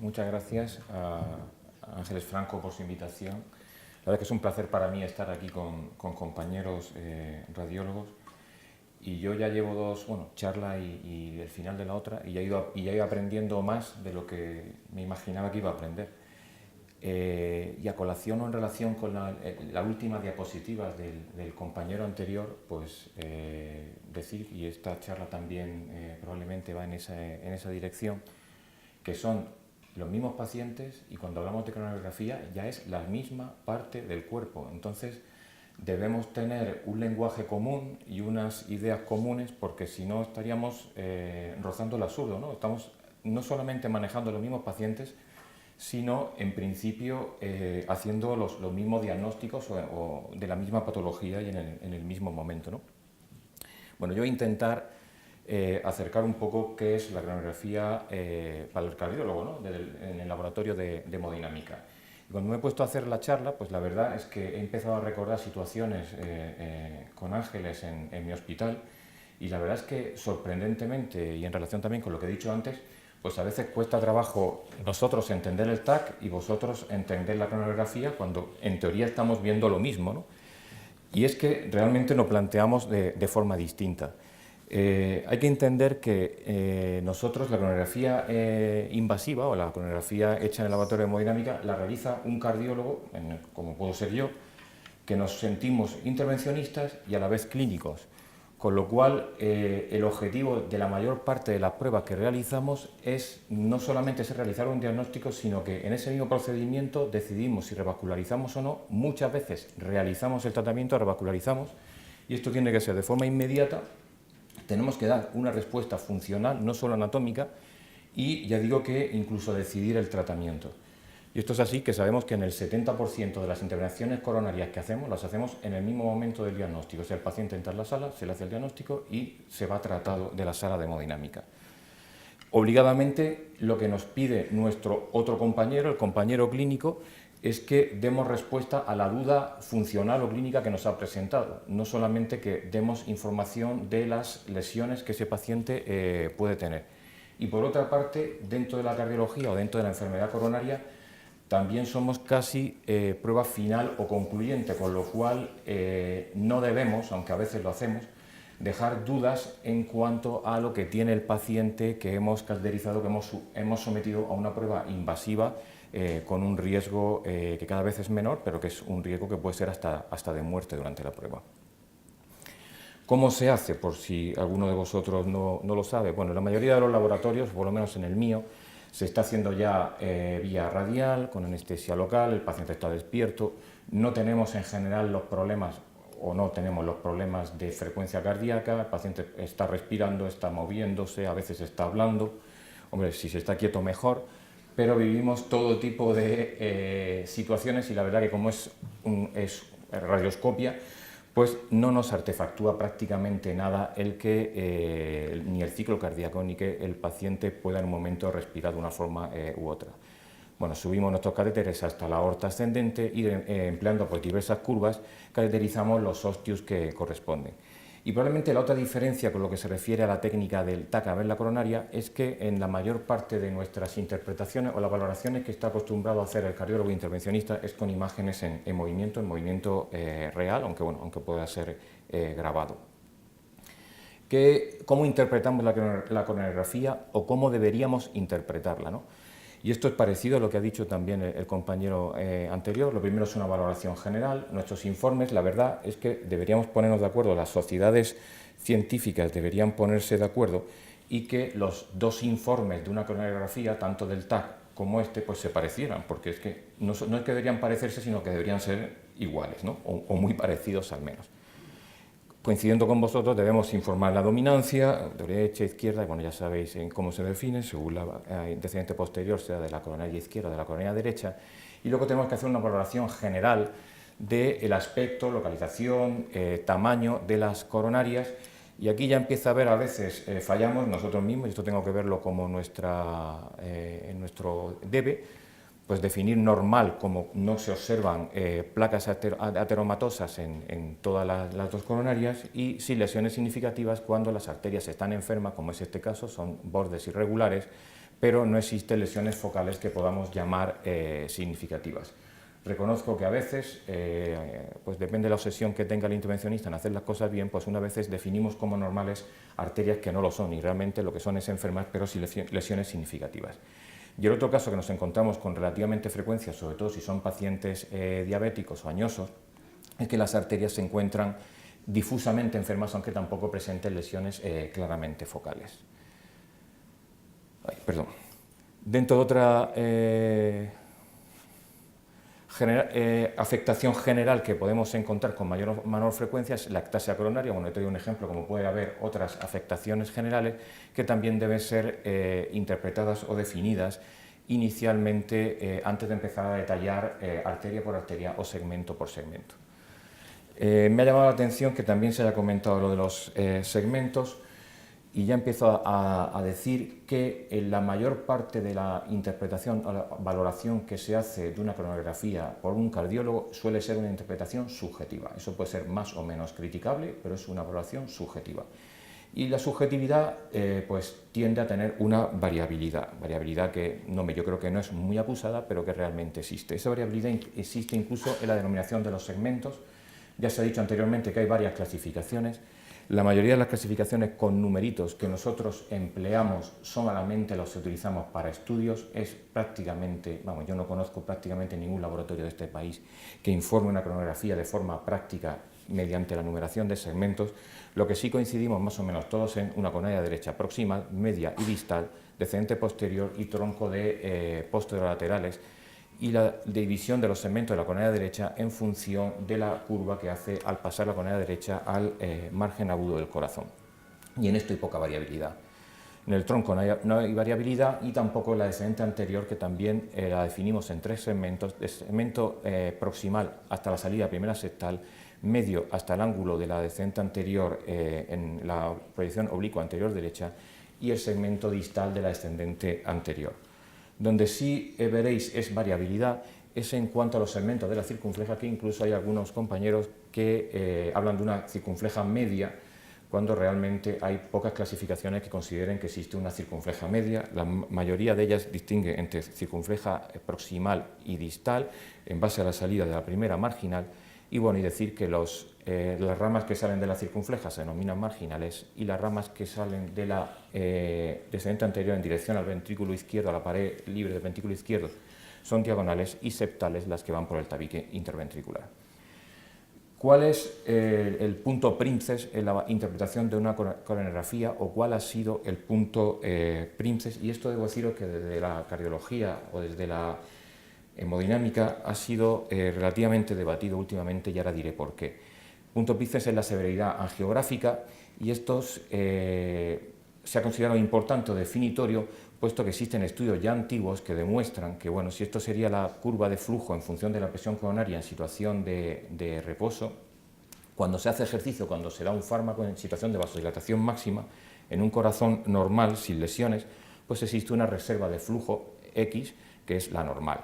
Muchas gracias a Ángeles Franco por su invitación. La verdad que es un placer para mí estar aquí con compañeros radiólogos. Y yo ya llevo dos charlas y el final de la otra, y ya he ido aprendiendo más de lo que me imaginaba que iba a aprender. Y a colación o en relación con la última diapositiva del compañero anterior, pues decir, y esta charla también probablemente va en esa dirección, que son los mismos pacientes, y cuando hablamos de coronariografía ya es la misma parte del cuerpo. Entonces debemos tener un lenguaje común y unas ideas comunes, porque si no estaríamos rozando el absurdo, ¿no? Estamos no solamente manejando los mismos pacientes, sino en principio haciendo los mismos diagnósticos o de la misma patología y en el mismo momento, ¿no? Bueno, yo voy a intentar acercar un poco qué es la coronariografía para el cardiólogo, ¿no? En el laboratorio de hemodinámica. Y cuando me he puesto a hacer la charla, pues la verdad es que he empezado a recordar situaciones con Ángeles en mi hospital, y la verdad es que sorprendentemente, y en relación también con lo que he dicho antes, pues a veces cuesta trabajo nosotros entender el TAC y vosotros entender la coronariografía cuando en teoría estamos viendo lo mismo, ¿no? Y es que realmente lo planteamos de forma distinta. Hay que entender que nosotros la coronariografía invasiva o la coronariografía hecha en el laboratorio de hemodinámica la realiza un cardiólogo, como puedo ser yo, que nos sentimos intervencionistas y a la vez clínicos, con lo cual el objetivo de la mayor parte de las pruebas que realizamos es no solamente realizar un diagnóstico, sino que en ese mismo procedimiento decidimos si revascularizamos o no. Muchas veces realizamos el tratamiento, revascularizamos, y esto tiene que ser de forma inmediata. Tenemos que dar una respuesta funcional, no solo anatómica, y ya digo que incluso decidir el tratamiento. Y esto es así que sabemos que en el 70% de las intervenciones coronarias que hacemos, las hacemos en el mismo momento del diagnóstico. O sea, el paciente entra en la sala, se le hace el diagnóstico y se va tratado de la sala de hemodinámica. Obligadamente, lo que nos pide nuestro otro compañero, el compañero clínico, es que demos respuesta a la duda funcional o clínica que nos ha presentado, no solamente que demos información de las lesiones que ese paciente puede tener. Y por otra parte, dentro de la cardiología o dentro de la enfermedad coronaria, también somos casi prueba final o concluyente, con lo cual no debemos, aunque a veces lo hacemos, dejar dudas en cuanto a lo que tiene el paciente que hemos cateterizado, que hemos sometido a una prueba invasiva con un riesgo que cada vez es menor, pero que es un riesgo que puede ser hasta de muerte durante la prueba. ¿Cómo se hace? Por si alguno de vosotros no lo sabe. Bueno, en la mayoría de los laboratorios, por lo menos en el mío, se está haciendo ya vía radial, con anestesia local, el paciente está despierto, no tenemos en general los problemas, o no tenemos los problemas de frecuencia cardíaca, el paciente está respirando, está moviéndose, a veces está hablando. Hombre, si se está quieto mejor, pero vivimos todo tipo de situaciones, y la verdad que como es radioscopia, pues no nos artefactúa prácticamente nada ni el ciclo cardíaco ni que el paciente pueda en un momento respirar de una forma u otra. Bueno, subimos nuestros catéteres hasta la aorta ascendente y empleando pues diversas curvas cateterizamos los ostios que corresponden. Y probablemente la otra diferencia con lo que se refiere a la técnica del TAC a ver la coronaria es que en la mayor parte de nuestras interpretaciones o las valoraciones que está acostumbrado a hacer el cardiólogo intervencionista es con imágenes en movimiento real, aunque pueda ser grabado. ¿Cómo interpretamos la coronariografía o cómo deberíamos interpretarla, ¿no? Y esto es parecido a lo que ha dicho también el compañero anterior. Lo primero es una valoración general. Nuestros informes, la verdad es que deberíamos ponernos de acuerdo, las sociedades científicas deberían ponerse de acuerdo, y que los dos informes de una coronariografía, tanto del TAC como este, pues se parecieran, porque es que no es que deberían parecerse, sino que deberían ser iguales, ¿no? o muy parecidos al menos. Coincidiendo con vosotros, debemos informar la dominancia, derecha, izquierda, y bueno, ya sabéis cómo se define, según la antecedente posterior, sea de la coronaria izquierda o de la coronaria derecha, y luego tenemos que hacer una valoración general del aspecto, localización, tamaño de las coronarias, y aquí ya empieza a haber, a veces fallamos nosotros mismos, y esto tengo que verlo como nuestro debe, pues definir normal como no se observan placas ateromatosas en todas las dos coronarias, y sin lesiones significativas cuando las arterias están enfermas, como es este caso, son bordes irregulares, pero no existen lesiones focales que podamos llamar significativas. Reconozco que a veces, pues depende de la obsesión que tenga el intervencionista en hacer las cosas bien, pues unas veces definimos como normales arterias que no lo son y realmente lo que son es enfermas, pero sí lesiones significativas. Y el otro caso que nos encontramos con relativamente frecuencia, sobre todo si son pacientes diabéticos o añosos, es que las arterias se encuentran difusamente enfermas, aunque tampoco presenten lesiones claramente focales. Ay, perdón. Dentro de otra afectación general que podemos encontrar con mayor o menor frecuencia es la ectasia coronaria. Bueno, he traído un ejemplo, como puede haber otras afectaciones generales que también deben ser interpretadas o definidas inicialmente antes de empezar a detallar arteria por arteria o segmento por segmento. Me ha llamado la atención que también se haya comentado lo de los segmentos. Y ya empiezo a decir que en la mayor parte de la interpretación o la valoración que se hace de una coronografía por un cardiólogo suele ser una interpretación subjetiva. Eso puede ser más o menos criticable, pero es una valoración subjetiva. Y la subjetividad pues tiende a tener una variabilidad que yo creo que no es muy acusada, pero que realmente existe. Esa variabilidad existe incluso en la denominación de los segmentos. Ya se ha dicho anteriormente que hay varias clasificaciones. La mayoría de las clasificaciones con numeritos que nosotros empleamos solamente los utilizamos para estudios. Es prácticamente, yo no conozco prácticamente ningún laboratorio de este país que informe una cronografía de forma práctica mediante la numeración de segmentos. Lo que sí coincidimos más o menos todos en una coronaria derecha proximal, media y distal, descendente posterior y tronco de posterolaterales, y la división de los segmentos de la coronaria derecha en función de la curva que hace al pasar la coronaria derecha al margen agudo del corazón. Y en esto hay poca variabilidad. En el tronco no hay variabilidad, y tampoco en la descendente anterior, que también la definimos en tres segmentos: de segmento proximal hasta la salida primera septal, medio hasta el ángulo de la descendente anterior en la proyección oblicua anterior derecha, y el segmento distal de la descendente anterior. Donde sí veréis es variabilidad es en cuanto a los segmentos de la circunfleja, que incluso hay algunos compañeros que hablan de una circunfleja media, cuando realmente hay pocas clasificaciones que consideren que existe una circunfleja media. La mayoría de ellas distingue entre circunfleja proximal y distal en base a la salida de la primera marginal. Y bueno, y decir que las ramas que salen de la circunfleja se denominan marginales, y las ramas que salen de la descendente anterior en dirección al ventrículo izquierdo, a la pared libre del ventrículo izquierdo, son diagonales, y septales las que van por el tabique interventricular. ¿Cuál es el punto princes en la interpretación de una coronografía, o cuál ha sido el punto princes? Y esto debo deciros que desde la cardiología o desde la hemodinámica ha sido relativamente debatido últimamente, y ahora diré por qué. Punto princes es la severidad angiográfica, y esto se ha considerado importante o definitorio, puesto que existen estudios ya antiguos que demuestran que, bueno, si esto sería la curva de flujo en función de la presión coronaria en situación de reposo, cuando se hace ejercicio, cuando se da un fármaco en situación de vasodilatación máxima, en un corazón normal, sin lesiones, pues existe una reserva de flujo X, que es la normal.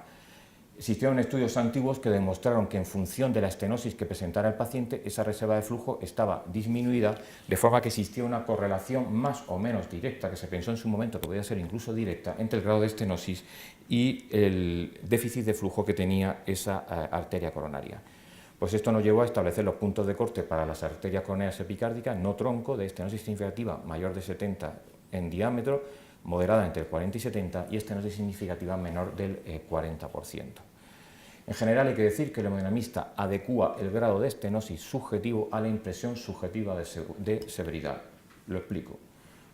Existieron estudios antiguos que demostraron que en función de la estenosis que presentara el paciente, esa reserva de flujo estaba disminuida, de forma que existía una correlación más o menos directa, que se pensó en su momento que podía ser incluso directa, entre el grado de estenosis y el déficit de flujo que tenía esa arteria coronaria. Pues esto nos llevó a establecer los puntos de corte para las arterias coronarias epicárdicas no tronco, de estenosis significativa mayor de 70 en diámetro, moderada entre el 40 y 70, y estenosis significativa menor del 40%. En general hay que decir que el hemodinamista adecúa el grado de estenosis subjetivo a la impresión subjetiva de severidad. Lo explico.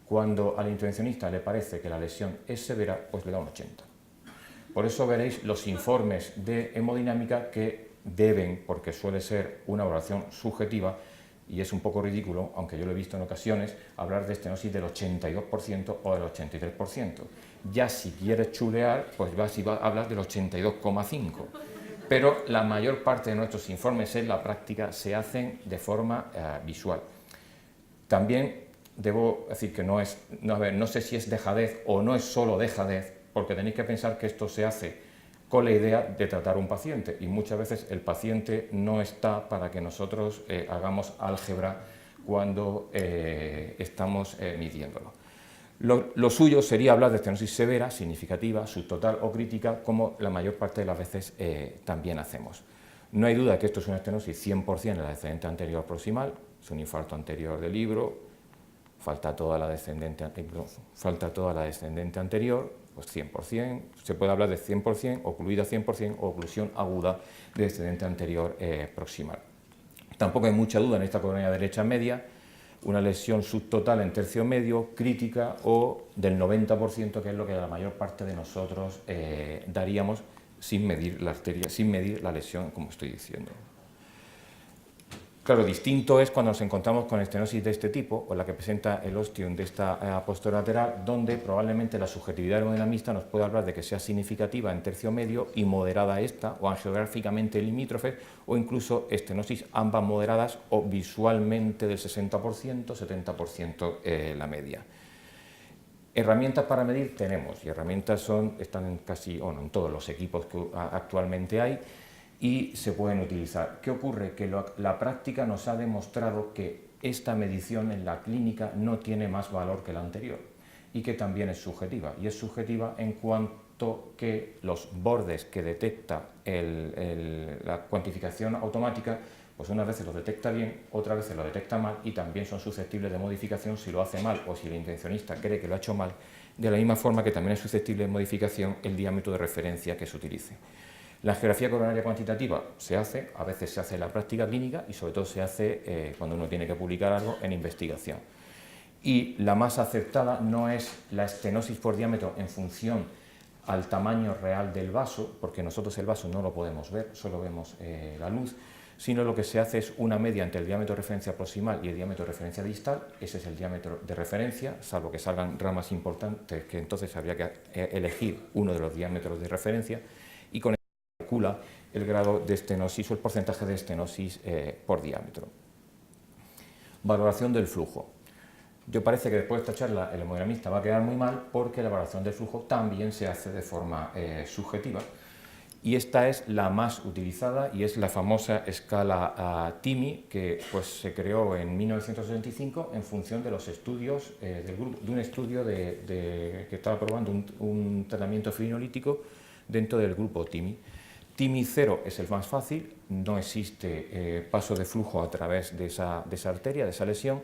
Cuando al intervencionista le parece que la lesión es severa, pues le da un 80. Por eso veréis los informes de hemodinámica que deben, porque suele ser una valoración subjetiva, y es un poco ridículo, aunque yo lo he visto en ocasiones, hablar de estenosis del 82% o del 83%. Ya si quieres chulear, pues hablas del 82,5%. Pero la mayor parte de nuestros informes en la práctica se hacen de forma visual. También debo decir que no sé si es dejadez o no es solo dejadez, porque tenéis que pensar que esto se hace con la idea de tratar a un paciente, y muchas veces el paciente no está para que nosotros hagamos álgebra cuando estamos midiéndolo. Lo suyo sería hablar de estenosis severa, significativa, subtotal o crítica, como la mayor parte de las veces también hacemos. No hay duda que esto es una estenosis 100% en la descendente anterior proximal, es un infarto anterior del libro, falta toda la descendente anterior, pues 100%, se puede hablar de 100%, ocluida 100% o oclusión aguda de descendente anterior proximal. Tampoco hay mucha duda en esta coronaria derecha media, una lesión subtotal en tercio medio, crítica o del 90%, que es lo que la mayor parte de nosotros daríamos sin medir la arteria, sin medir la lesión, como estoy diciendo. Claro, distinto es cuando nos encontramos con estenosis de este tipo, o la que presenta el ostium de esta posterolateral, donde probablemente la subjetividad hemodinamista nos puede hablar de que sea significativa en tercio medio y moderada esta, o angiográficamente limítrofe, o incluso estenosis ambas moderadas o visualmente del 60%, 70% la media. Herramientas para medir tenemos, y herramientas están en todos los equipos que actualmente hay, y se pueden utilizar. ¿Qué ocurre? Que la práctica nos ha demostrado que esta medición en la clínica no tiene más valor que la anterior y que también es subjetiva. Y es subjetiva en cuanto que los bordes que detecta la cuantificación automática, pues unas veces los detecta bien, otras veces lo detecta mal y también son susceptibles de modificación si lo hace mal o si el intencionista cree que lo ha hecho mal, de la misma forma que también es susceptible de modificación el diámetro de referencia que se utilice. La angiografía coronaria cuantitativa se hace, a veces se hace en la práctica clínica y sobre todo se hace cuando uno tiene que publicar algo en investigación. Y la más aceptada no es la estenosis por diámetro en función al tamaño real del vaso, porque nosotros el vaso no lo podemos ver, solo vemos la luz, sino lo que se hace es una media entre el diámetro de referencia proximal y el diámetro de referencia distal. Ese es el diámetro de referencia, salvo que salgan ramas importantes, que entonces habría que elegir uno de los diámetros de referencia, y con calcula el grado de estenosis o el porcentaje de estenosis por diámetro. Valoración del flujo. Yo parece que después de esta charla el hemodinamista va a quedar muy mal porque la valoración del flujo también se hace de forma subjetiva y esta es la más utilizada y es la famosa escala TIMI que pues, se creó en 1965 en función de los estudios de un estudio que estaba probando un tratamiento fibrinolítico dentro del grupo TIMI. TIMI 0 es el más fácil, no existe paso de flujo a través de esa arteria, de esa lesión.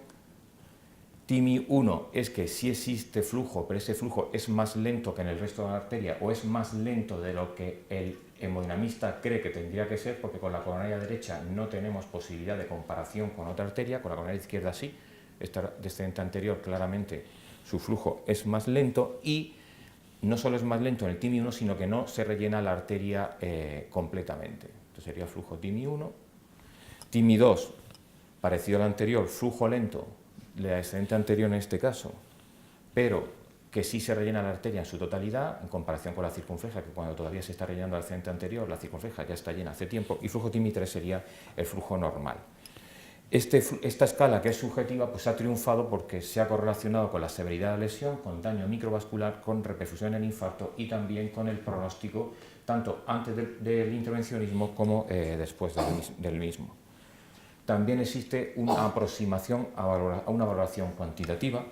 TIMI 1 es que sí existe flujo, pero ese flujo es más lento que en el resto de la arteria o es más lento de lo que el hemodinamista cree que tendría que ser, porque con la coronaria derecha no tenemos posibilidad de comparación con otra arteria, con la coronaria izquierda sí, esta descendente anterior claramente su flujo es más lento y no solo es más lento en el TIMI 1, sino que no se rellena la arteria completamente. Entonces sería flujo TIMI 1. TIMI 2, parecido al anterior, flujo lento, la descendente anterior en este caso, pero que sí se rellena la arteria en su totalidad, en comparación con la circunfleja, que cuando todavía se está rellenando la descendente anterior, la circunfleja ya está llena hace tiempo, y flujo TIMI 3 sería el flujo normal. Esta escala, que es subjetiva, pues ha triunfado porque se ha correlacionado con la severidad de la lesión, con daño microvascular, con reperfusión en el infarto y también con el pronóstico, tanto antes del intervencionismo como después del mismo. También existe una aproximación a una valoración cuantitativa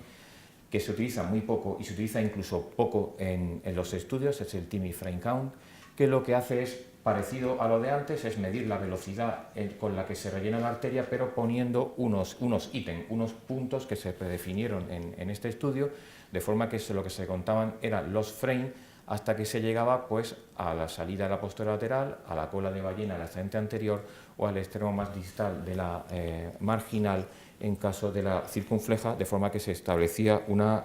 que se utiliza muy poco y se utiliza incluso poco en los estudios, es el TIMI frame count, que lo que hace es parecido a lo de antes, es medir la velocidad con la que se rellena la arteria, pero poniendo unos ítems, unos puntos que se predefinieron en este estudio, de forma que lo que se contaban eran los frames hasta que se llegaba pues, a la salida de la posterolateral, a la cola de ballena de la ascendente anterior o al extremo más distal de la marginal en caso de la circunfleja, de forma que se establecía una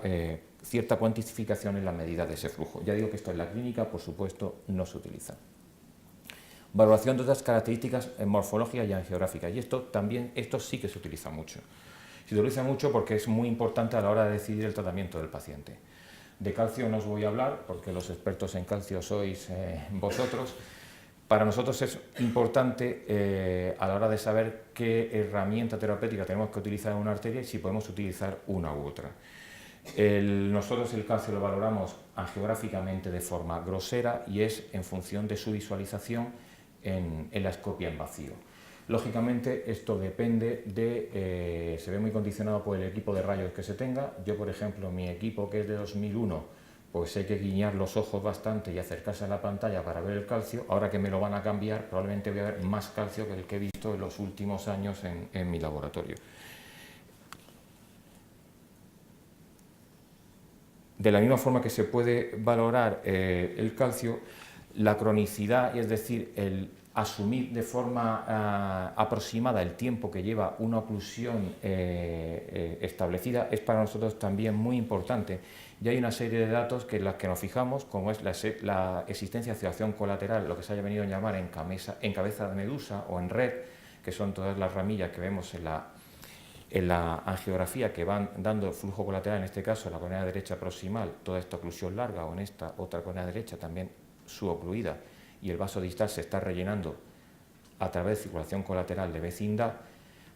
cierta cuantificación en la medida de ese flujo. Ya digo que esto en la clínica, por supuesto, no se utiliza. Valoración de otras características morfológicas y angiográficas, y esto sí que se utiliza mucho. Se utiliza mucho porque es muy importante a la hora de decidir el tratamiento del paciente. De calcio no os voy a hablar porque los expertos en calcio sois vosotros. Para nosotros es importante a la hora de saber qué herramienta terapéutica tenemos que utilizar en una arteria y si podemos utilizar una u otra. Nosotros el calcio lo valoramos angiográficamente de forma grosera y es en función de su visualización en la escopia en vacío. Lógicamente, esto depende de, se ve muy condicionado por el equipo de rayos que se tenga. Yo, por ejemplo, mi equipo, que es de 2001, pues hay que guiñar los ojos bastante y acercarse a la pantalla para ver el calcio. Ahora que me lo van a cambiar, probablemente voy a ver más calcio que el que he visto en los últimos años en mi laboratorio. De la misma forma que se puede valorar el calcio, la cronicidad, es decir, el asumir de forma aproximada el tiempo que lleva una oclusión establecida, es para nosotros también muy importante. Y hay una serie de datos que en las que nos fijamos, como es la existencia de activación colateral, lo que se haya venido a llamar en cabeza de medusa o en red, que son todas las ramillas que vemos en la angiografía que van dando flujo colateral, en este caso en la cornea derecha proximal, toda esta oclusión larga, o en esta otra cornea derecha también subocluida, y el vaso distal se está rellenando a través de circulación colateral de vecindad,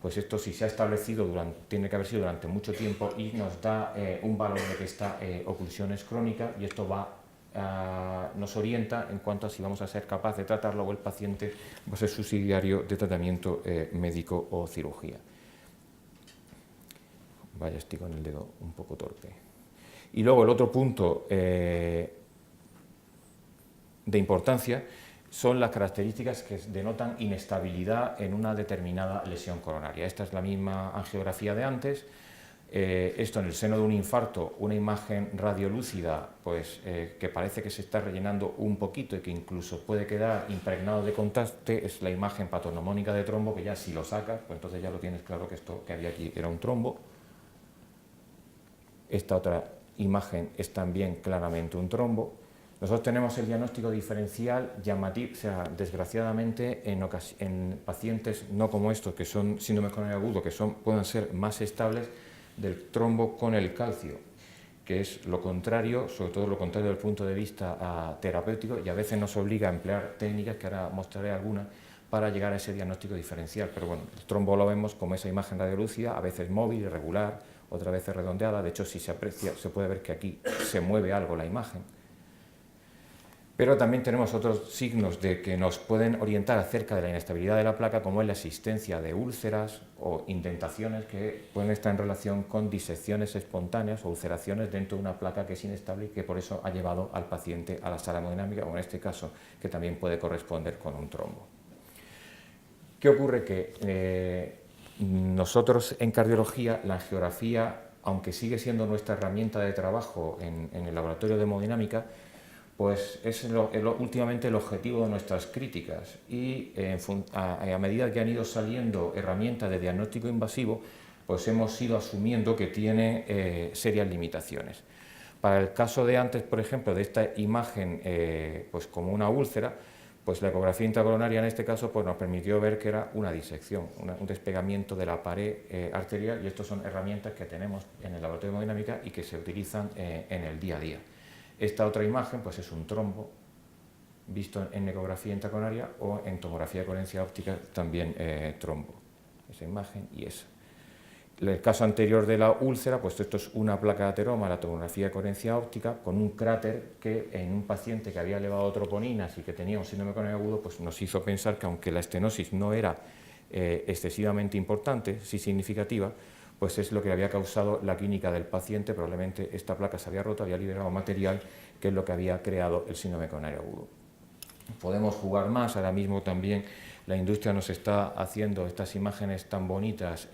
pues esto si se ha establecido, tiene que haber sido durante mucho tiempo y nos da un valor de que esta oclusión es crónica, y esto nos orienta en cuanto a si vamos a ser capaz de tratarlo o el paciente va a ser subsidiario de tratamiento médico o cirugía. Vaya, estoy con el dedo un poco torpe. Y luego el otro punto de importancia son las características que denotan inestabilidad en una determinada lesión coronaria. Esta es la misma angiografía de antes. Esto en el seno de un infarto, una imagen radiolúcida, pues que parece que se está rellenando un poquito y que incluso puede quedar impregnado de contraste, es la imagen patognomónica de trombo, que ya si lo sacas, pues entonces ya lo tienes claro que esto que había aquí era un trombo. Esta otra imagen es también claramente un trombo. Nosotros tenemos el diagnóstico diferencial llamativo, o sea, desgraciadamente en pacientes no como estos, que son síndrome coronario agudo, que pueden ser más estables, del trombo con el calcio, que es lo contrario, sobre todo lo contrario desde el punto de vista terapéutico, y a veces nos obliga a emplear técnicas, que ahora mostraré algunas, para llegar a ese diagnóstico diferencial. Pero bueno, el trombo lo vemos como esa imagen radiolúcida, a veces móvil, irregular, otra vez redondeada. De hecho, si se aprecia, se puede ver que aquí se mueve algo la imagen. Pero también tenemos otros signos que nos pueden orientar acerca de la inestabilidad de la placa, como es la existencia de úlceras o indentaciones que pueden estar en relación con disecciones espontáneas o ulceraciones dentro de una placa que es inestable y que por eso ha llevado al paciente a la sala hemodinámica, o en este caso, que también puede corresponder con un trombo. ¿Qué ocurre? Que nosotros en cardiología, la angiografía, aunque sigue siendo nuestra herramienta de trabajo en el laboratorio de hemodinámica, pues es últimamente el objetivo de nuestras críticas, y a medida que han ido saliendo herramientas de diagnóstico invasivo, pues hemos ido asumiendo que tiene serias limitaciones. Para el caso de antes, por ejemplo, de esta imagen pues como una úlcera, pues la ecografía intracoronaria en este caso pues nos permitió ver que era una disección, un despegamiento de la pared arterial, y estas son herramientas que tenemos en el laboratorio de hemodinámica y que se utilizan en el día a día. Esta otra imagen pues es un trombo visto en ecografía intracoronaria, o en tomografía de coherencia óptica también trombo. Esa imagen y esa. El caso anterior de la úlcera, pues esto es una placa de ateroma, la tomografía de coherencia óptica, con un cráter que en un paciente que había elevado troponinas y que tenía un síndrome coronario agudo, pues nos hizo pensar que aunque la estenosis no era excesivamente importante, sí significativa, pues es lo que había causado la clínica del paciente. Probablemente esta placa se había roto, había liberado material, que es lo que había creado el síndrome coronario agudo. Podemos jugar más, ahora mismo también la industria nos está haciendo estas imágenes tan bonitas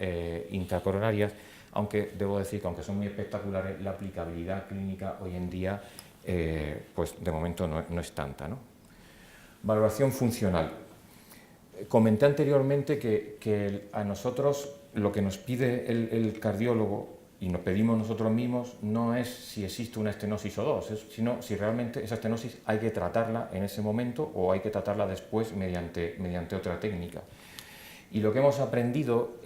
intracoronarias, aunque debo decir que aunque son muy espectaculares, la aplicabilidad clínica hoy en día pues de momento no es tanta, ¿no? Valoración funcional. Comenté anteriormente que a nosotros lo que nos pide el cardiólogo, y nos pedimos nosotros mismos, no es si existe una estenosis o dos, sino si realmente esa estenosis hay que tratarla en ese momento o hay que tratarla después mediante otra técnica. Y lo que hemos aprendido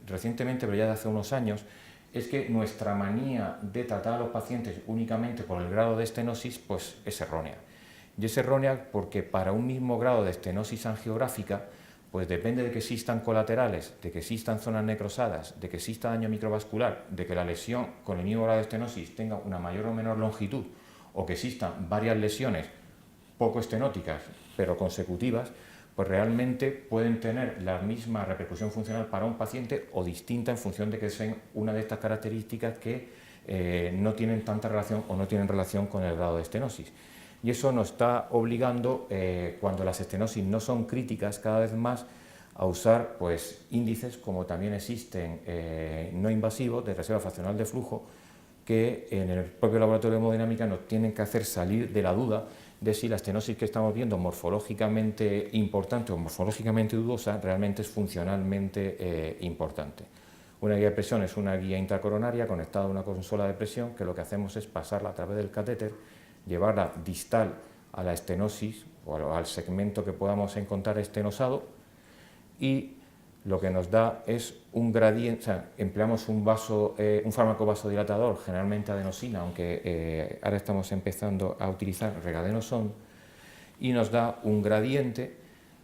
recientemente, pero ya de hace unos años, es que nuestra manía de tratar a los pacientes únicamente por el grado de estenosis pues es errónea. Y es errónea porque para un mismo grado de estenosis angiográfica, pues depende de que existan colaterales, de que existan zonas necrosadas, de que exista daño microvascular, de que la lesión con el mismo grado de estenosis tenga una mayor o menor longitud, o que existan varias lesiones poco estenóticas pero consecutivas, pues realmente pueden tener la misma repercusión funcional para un paciente o distinta en función de que sean una de estas características que no tienen tanta relación o no tienen relación con el grado de estenosis. Y eso nos está obligando, cuando las estenosis no son críticas, cada vez más a usar pues, índices como también existen no invasivos de reserva fraccional de flujo, que en el propio laboratorio de hemodinámica nos tienen que hacer salir de la duda de si la estenosis que estamos viendo morfológicamente importante o morfológicamente dudosa realmente es funcionalmente importante. Una guía de presión es una guía intracoronaria conectada a una consola de presión que lo que hacemos es pasarla a través del catéter, llevarla distal a la estenosis o al segmento que podamos encontrar estenosado, y lo que nos da es un gradiente, o sea, empleamos un fármaco vasodilatador, generalmente adenosina, aunque ahora estamos empezando a utilizar regadenoson, y nos da un gradiente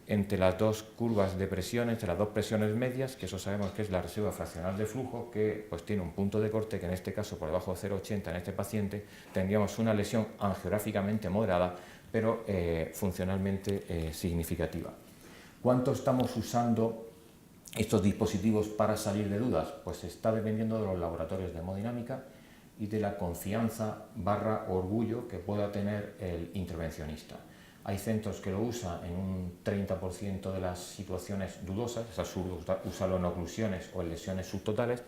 entre las dos curvas de presión, entre las dos presiones medias, que eso sabemos que es la reserva fraccional de flujo, que pues tiene un punto de corte que en este caso por debajo de 0,80 en este paciente tendríamos una lesión angiográficamente moderada, pero funcionalmente significativa. ¿Cuánto estamos usando estos dispositivos para salir de dudas? Pues está dependiendo de los laboratorios de hemodinámica y de la confianza / orgullo que pueda tener el intervencionista. Hay centros que lo usan en un 30% de las situaciones dudosas, esas usan en oclusiones o en lesiones subtotales,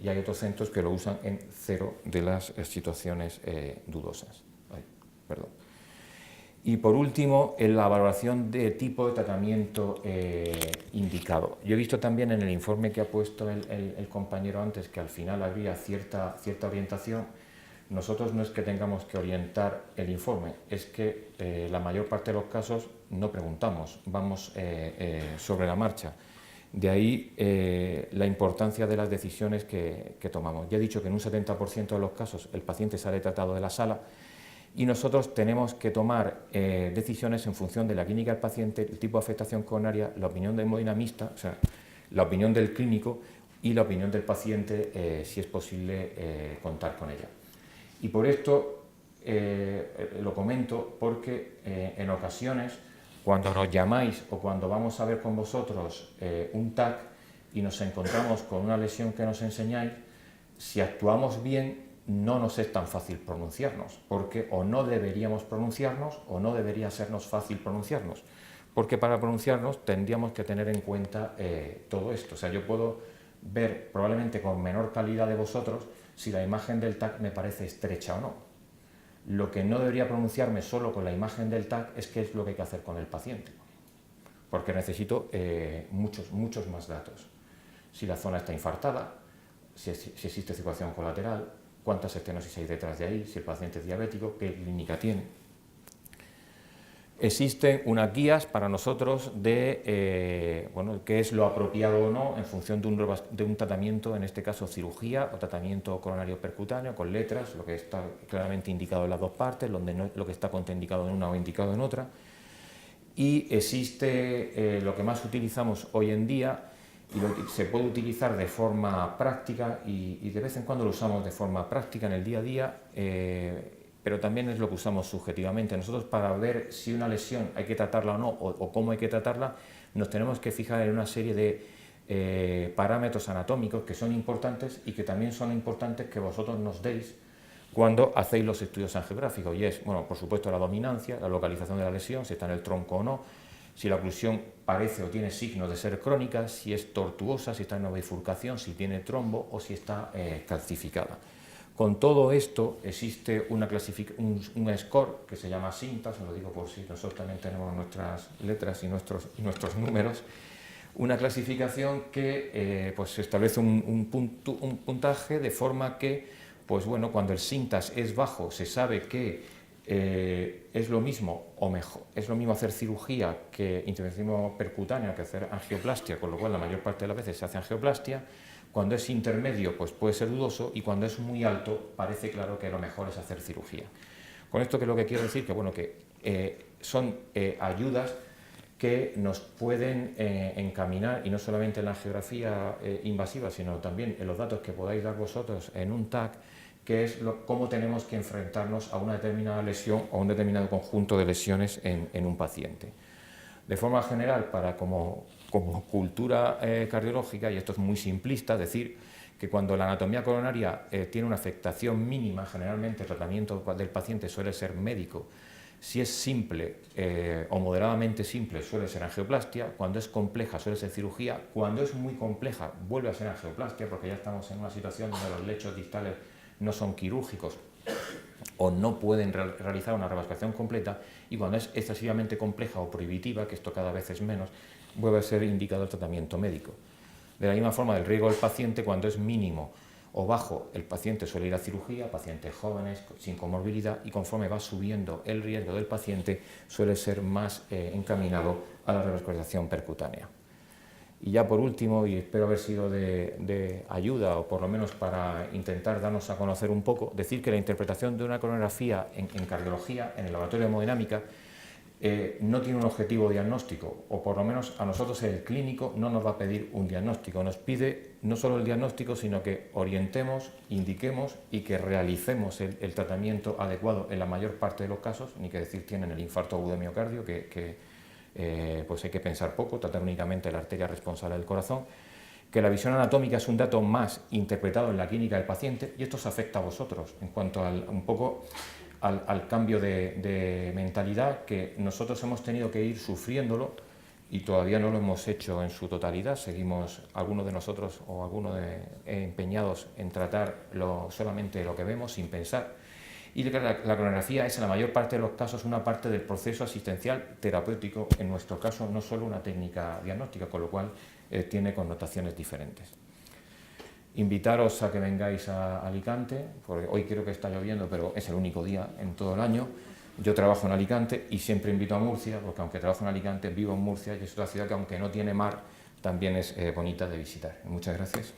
y hay otros centros que lo usan en 0 de las situaciones dudosas. Perdón. Y por último, en la valoración de tipo de tratamiento indicado. Yo he visto también en el informe que ha puesto el compañero antes que al final habría cierta orientación. Nosotros no es que tengamos que orientar el informe, es que la mayor parte de los casos no preguntamos, vamos sobre la marcha. De ahí la importancia de las decisiones que tomamos. Ya he dicho que en un 70% de los casos el paciente sale tratado de la sala, y nosotros tenemos que tomar decisiones en función de la clínica del paciente, el tipo de afectación coronaria, la opinión del hemodinamista, o sea, la opinión del clínico y la opinión del paciente, si es posible contar con ella. Y por esto lo comento porque en ocasiones, cuando nos llamáis o cuando vamos a ver con vosotros un TAC y nos encontramos con una lesión que nos enseñáis, si actuamos bien, no nos es tan fácil pronunciarnos, porque o no deberíamos pronunciarnos o no debería sernos fácil pronunciarnos, porque para pronunciarnos tendríamos que tener en cuenta todo esto. O sea, yo puedo ver probablemente con menor calidad de vosotros si la imagen del TAC me parece estrecha o no. Lo que no debería pronunciarme solo con la imagen del TAC es qué es lo que hay que hacer con el paciente, porque necesito muchos más datos. Si la zona está infartada, si existe circulación colateral, cuántas estenosis hay detrás de ahí, si el paciente es diabético, qué clínica tiene. Existen unas guías para nosotros de qué es lo apropiado o no en función de un tratamiento, en este caso cirugía o tratamiento coronario percutáneo, con letras, lo que está claramente indicado en las dos partes, lo que está contraindicado en una o indicado en otra. Y existe lo que más utilizamos hoy en día, y se puede utilizar de forma práctica y de vez en cuando lo usamos de forma práctica en el día a día, pero también es lo que usamos subjetivamente. Nosotros, para ver si una lesión hay que tratarla o no, o cómo hay que tratarla, nos tenemos que fijar en una serie de parámetros anatómicos que son importantes y que también son importantes que vosotros nos deis cuando hacéis los estudios angiográficos, y es, bueno, por supuesto, la dominancia, la localización de la lesión, si está en el tronco o no, si la oclusión parece o tiene signos de ser crónica, si es tortuosa, si está en una bifurcación, si tiene trombo o si está calcificada. Con todo esto existe un score que se llama SINTA, se lo digo por si nosotros también tenemos nuestras letras y nuestros números, una clasificación que pues establece un puntaje de forma que, pues bueno, cuando el SINTAS es bajo se sabe que es lo mismo o mejor, es lo mismo hacer cirugía que intervención percutánea que hacer angioplastia, con lo cual la mayor parte de las veces se hace angioplastia. Cuando es intermedio, pues puede ser dudoso, y cuando es muy alto parece claro que lo mejor es hacer cirugía. Con esto, que lo que quiero decir, que bueno, que son ayudas que nos pueden encaminar, y no solamente en la angiografía invasiva, sino también en los datos que podáis dar vosotros en un TAC, que es cómo tenemos que enfrentarnos a una determinada lesión o a un determinado conjunto de lesiones en un paciente. De forma general, como cultura cardiológica, y esto es muy simplista, decir que cuando la anatomía coronaria tiene una afectación mínima, generalmente el tratamiento del paciente suele ser médico. Si es simple o moderadamente simple, suele ser angioplastia. Cuando es compleja, suele ser cirugía. Cuando es muy compleja, vuelve a ser angioplastia, porque ya estamos en una situación donde los lechos distales no son quirúrgicos o no pueden realizar una revasculación completa. Y cuando es excesivamente compleja o prohibitiva, que esto cada vez es menos, vuelve a ser indicado el tratamiento médico. De la misma forma, el riesgo del paciente, cuando es mínimo o bajo, el paciente suele ir a cirugía, pacientes jóvenes, sin comorbilidad, y conforme va subiendo el riesgo del paciente, suele ser más encaminado a la revascularización percutánea. Y ya por último, y espero haber sido de ayuda, o por lo menos para intentar darnos a conocer un poco, decir que la interpretación de una coronografía en cardiología, en el laboratorio de hemodinámica, no tiene un objetivo diagnóstico, o por lo menos a nosotros el clínico no nos va a pedir un diagnóstico, nos pide no solo el diagnóstico, sino que orientemos, indiquemos y que realicemos el tratamiento adecuado en la mayor parte de los casos. Ni que decir tienen el infarto agudo de miocardio, pues hay que pensar poco, tratar únicamente la arteria responsable del corazón, que la visión anatómica es un dato más interpretado en la clínica del paciente, y esto os afecta a vosotros en cuanto al cambio de mentalidad, que nosotros hemos tenido que ir sufriéndolo y todavía no lo hemos hecho en su totalidad. Seguimos, algunos de nosotros o algunos empeñados en tratar solamente lo que vemos sin pensar. Y la coronografía es en la mayor parte de los casos una parte del proceso asistencial terapéutico, en nuestro caso no solo una técnica diagnóstica, con lo cual tiene connotaciones diferentes. Invitaros a que vengáis a Alicante, porque hoy creo que está lloviendo, pero es el único día en todo el año. Yo trabajo en Alicante y siempre invito a Murcia, porque aunque trabajo en Alicante, vivo en Murcia, y es otra ciudad que, aunque no tiene mar, también es bonita de visitar. Muchas gracias.